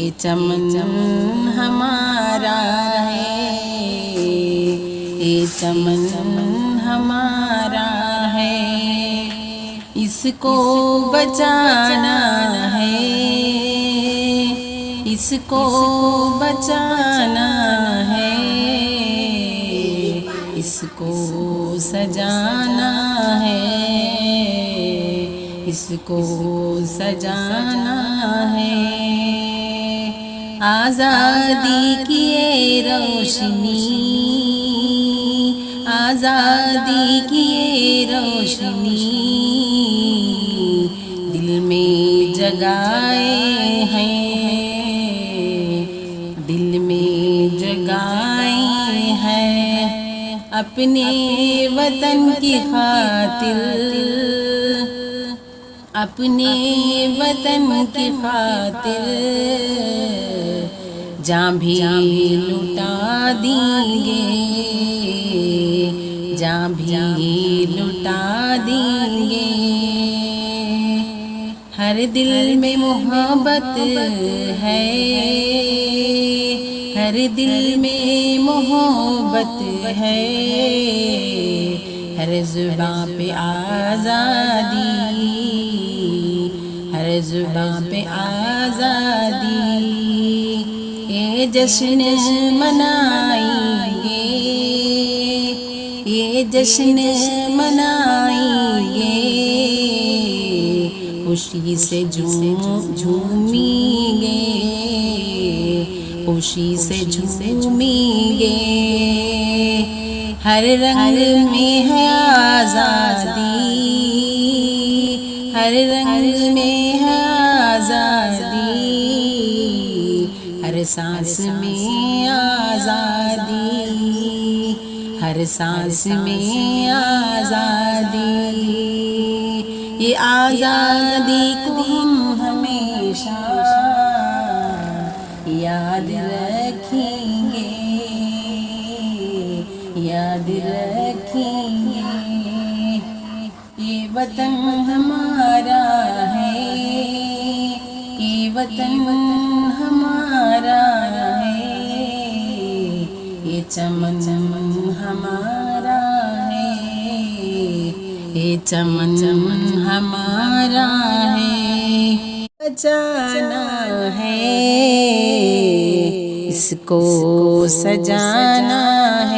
یہ چمن ہمارا ہے، یہ چمن ہمارا ہے، اس کو بچانا ہے، اس کو بچانا ہے، اس کو سجانا ہے، اس کو سجانا ہے۔ آزادی کی یہ روشنی، آزادی کی یہ روشنی دل میں جگائے ہیں، دل میں جگائے ہیں، اپنے وطن کی خاطر، اپنے وطن کی خاطر جان بھی لٹا دیں گے، جان بھی لٹا دیں گے۔ ہر دل میں محبت ہے، ہر دل میں محبت ہے، ہر زباں پہ آزادی، ہر زباں پہ آزادی۔ یہ جشن منائیں گے، یہ جشن منائیں گے، خوشی سے جھومیں گے، خوشی سے جھومیں گے۔ ہر رنگ میں ہے آزادی، ہر رنگ میں ہے آزادی، ہر سانس میں آزادی، ہر سانس میں آزادی۔ یہ آزادی کو ہم ہمیشہ یاد رکھیں گے، یاد رکھیں گے۔ یہ وطن ہمارا ہے، یہ وطن ہمارا ہے، یہ چمن ہمارا ہے، یہ چمن ہمارا ہے۔ بچانا ہے، اس کو سجانا ہے،